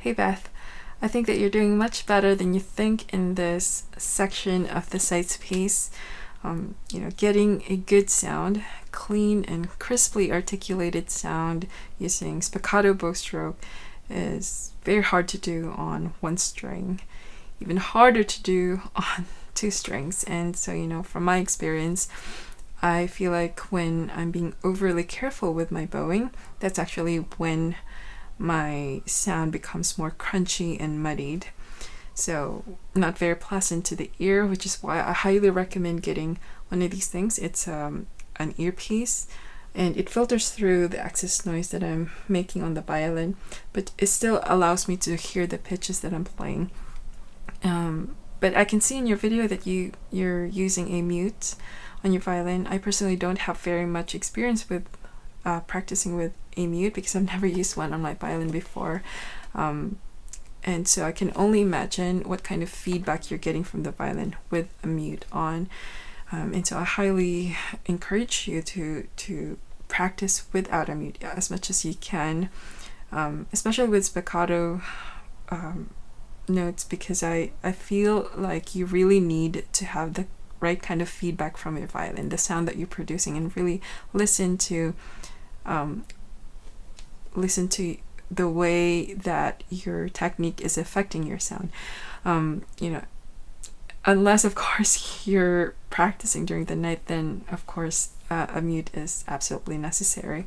Hey Beth, I think that you're doing much better than you think in this section of the Seitz piece. Getting a good sound, clean and crisply articulated sound using spiccato bow stroke is very hard to do on one string, even harder to do on two strings. And so, from my experience, I feel like when I'm being overly careful with my bowing, that's actually when my sound becomes more crunchy and muddied. So not very pleasant to the ear, which is why I highly recommend getting one of these things. It's an earpiece, and it filters through the excess noise that I'm making on the violin, but it still allows me to hear the pitches that I'm playing. But I can see in your video that you're using a mute on your violin. I personally don't have very much experience with practicing with a mute because I've never used one on my violin before. And so I can only imagine what kind of feedback you're getting from the violin with a mute on. And so I highly encourage you to practice without a mute as much as you can, especially with spiccato notes, because I feel like you really need to have the right kind of feedback from your violin, the sound that you're producing, and really listen to the way that your technique is affecting your sound. Unless of course you're practicing during the night, then of course a mute is absolutely necessary.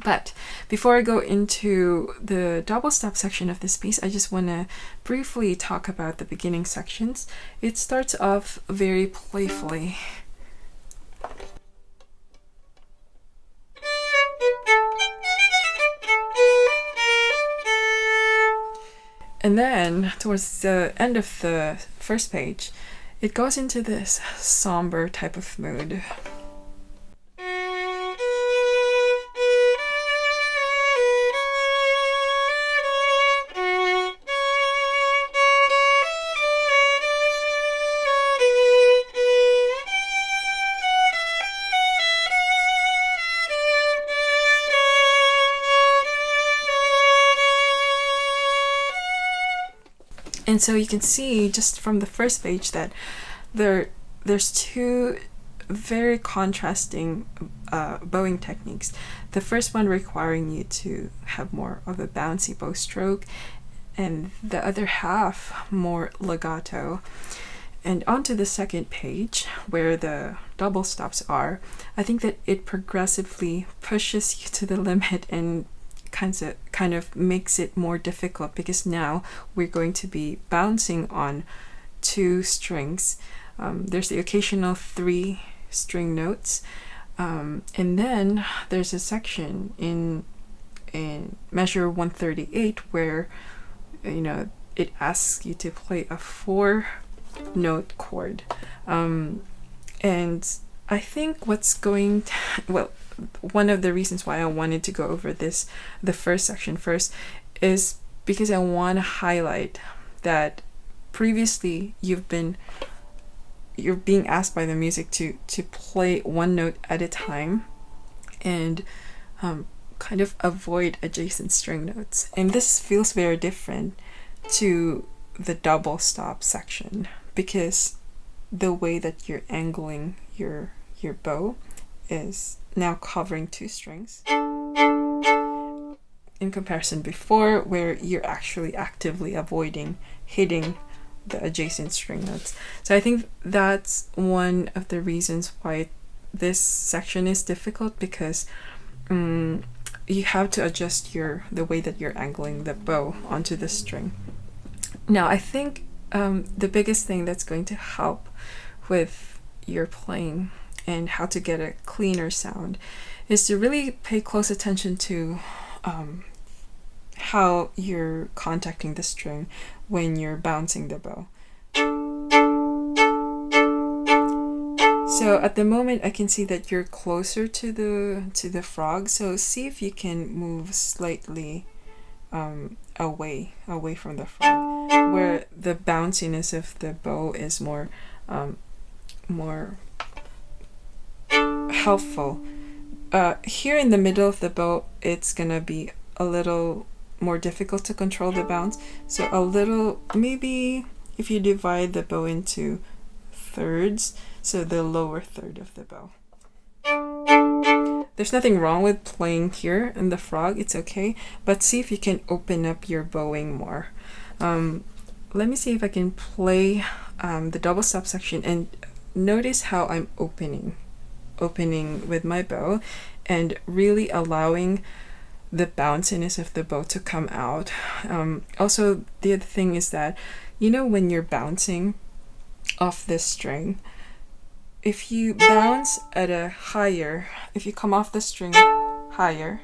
But before I go into the double stop section of this piece, I just want to briefly talk about the beginning sections. It starts off very playfully. And then, towards the end of the first page, it goes into this somber type of mood. And so you can see just from the first page that there's two very contrasting bowing techniques. The first one requiring you to have more of a bouncy bow stroke, and the other half more legato. And onto the second page, where the double stops are, I think that it progressively pushes you to the limit and kind of makes it more difficult, because now we're going to be bouncing on two strings. There's the occasional 3-string notes, and then there's a section in measure 138 where it asks you to play a 4-note chord, and I think one of the reasons why I wanted to go over the first section first, is because I want to highlight that previously you're being asked by the music to play one note at a time and kind of avoid adjacent string notes. And this feels very different to the double stop section, because the way that you're angling your bow is now covering two strings, in comparison before, where you're actually actively avoiding hitting the adjacent string notes. So I think that's one of the reasons why this section is difficult, because you have to adjust the way that you're angling the bow onto the string. Now I think the biggest thing that's going to help with your playing and how to get a cleaner sound is to really pay close attention to how you're contacting the string when you're bouncing the bow. So at the moment I can see that you're closer to the frog, so see if you can move slightly away from the frog, where the bounciness of the bow is more helpful. Here in the middle of the bow, it's gonna be a little more difficult to control the bounce. So a little, maybe if you divide the bow into thirds, so the lower third of the bow. There's nothing wrong with playing here in the frog, it's okay, but see if you can open up your bowing more. Let me see if I can play the double stop section and notice how I'm opening with my bow and really allowing the bounciness of the bow to come out. Also, the other thing is that, you know, when you're bouncing off this string, if you bounce at a higher, if you come off the string higher,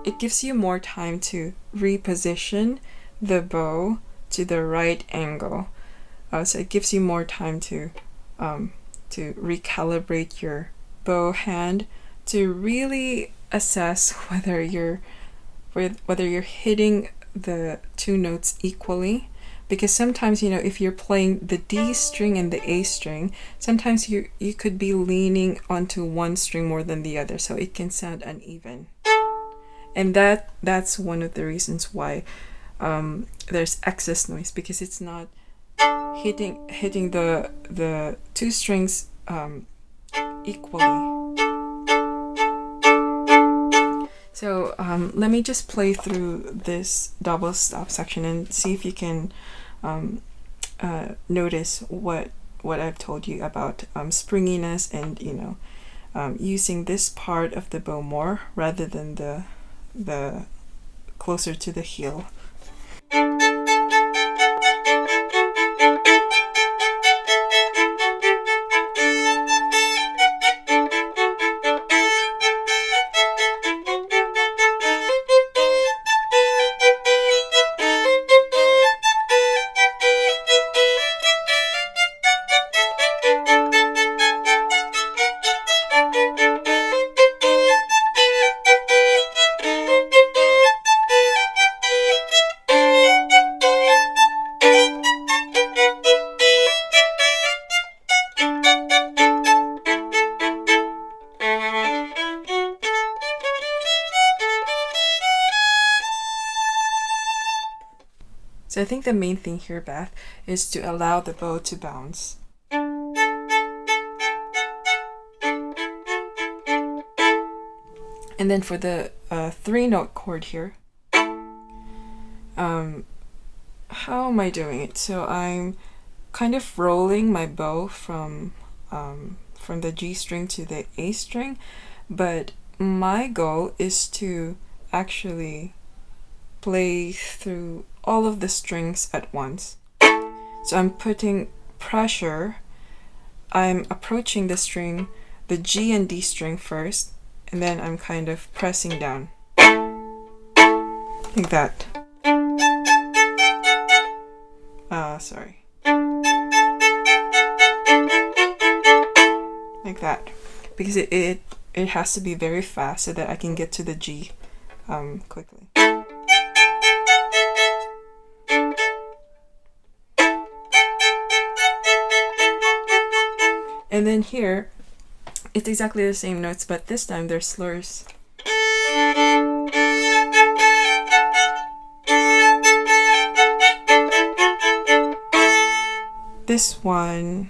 it gives you more time to reposition the bow to the right angle. So it gives you more time to recalibrate your bow hand, to really assess whether you're hitting the two notes equally. Because sometimes, you know, if you're playing the D string and the A string, sometimes you could be leaning onto one string more than the other, so it can sound uneven. And that's one of the reasons why there's excess noise, because it's not hitting the two strings equally. So let me just play through this double stop section and see if you can notice what I've told you about springiness and, you know, using this part of the bow more rather than the closer to the heel. So I think the main thing here, Beth, is to allow the bow to bounce. And then for the 3-note chord here, how am I doing it? So I'm kind of rolling my bow from the G string to the A string, but my goal is to actually play through all of the strings at once. So I'm putting pressure, I'm approaching the string, the G and D string first, and then I'm kind of pressing down. Like that. Sorry. Like that. Because it has to be very fast so that I can get to the G quickly. And then here, it's exactly the same notes, but this time there's slurs. This one,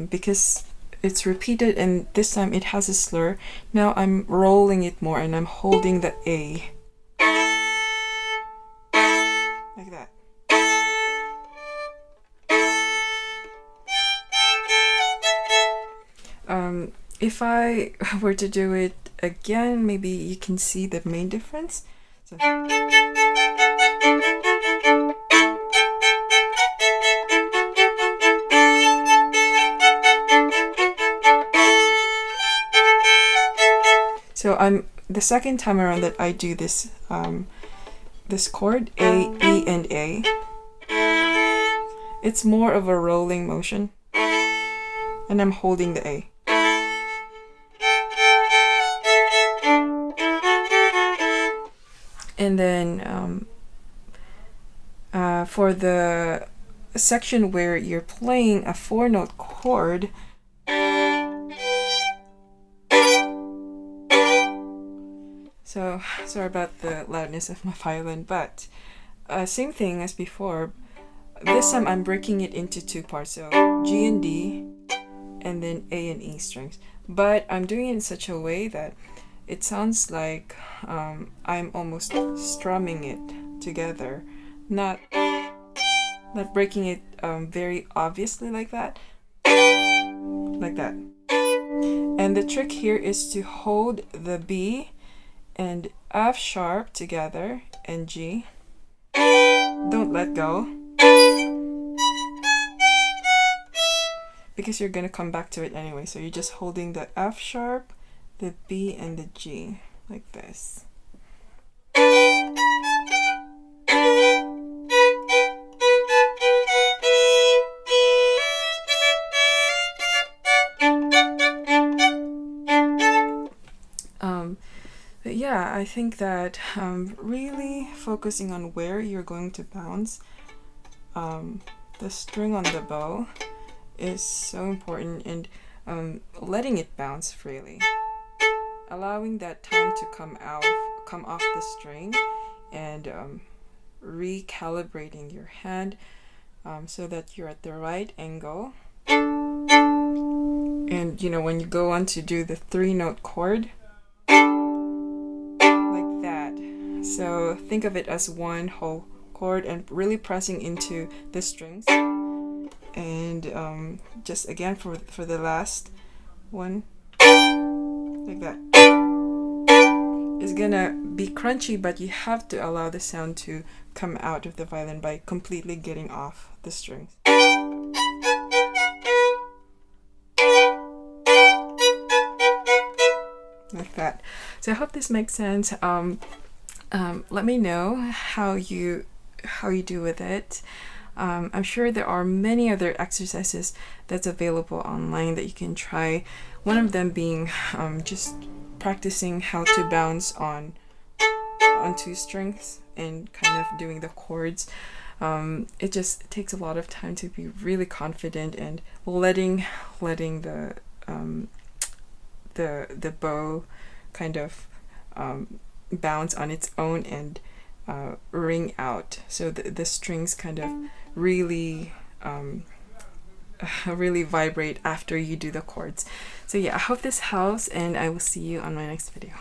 because it's repeated and this time it has a slur, now I'm rolling it more and I'm holding the A. Like that. If I were to do it again, maybe you can see the main difference. So, I'm the second time around that I do this this chord, A, E, and A. It's more of a rolling motion, and I'm holding the A. And then for the section where you're playing a 4-note chord, So sorry about the loudness of my violin, but same thing as before. This time I'm breaking it into two parts, so G and D, and then A and E strings. But I'm doing it in such a way that it sounds like I'm almost strumming it together, not breaking it very obviously like that. And the trick here is to hold the B and F sharp together and G. Don't let go, because you're gonna come back to it anyway. So you're just holding the F sharp, the B, and the G like this. But yeah, I think that really focusing on where you're going to bounce the string on the bow is so important, and letting it bounce freely, allowing that time to come off the string, and recalibrating your hand so that you're at the right angle. And you know, when you go on to do the 3-note chord, like that. So think of it as one whole chord and really pressing into the strings. And just again for the last one, like that. It's gonna be crunchy, but you have to allow the sound to come out of the violin by completely getting off the strings. Like that. So I hope this makes sense. Let me know how you do with it. I'm sure there are many other exercises that's available online that you can try. One of them being just practicing how to bounce on 2 strings and kind of doing the chords. It just takes a lot of time to be really confident and letting the bow kind of bounce on its own and ring out, so the strings kind of really vibrate after you do the chords. So yeah, I hope this helps, and I will see you on my next video.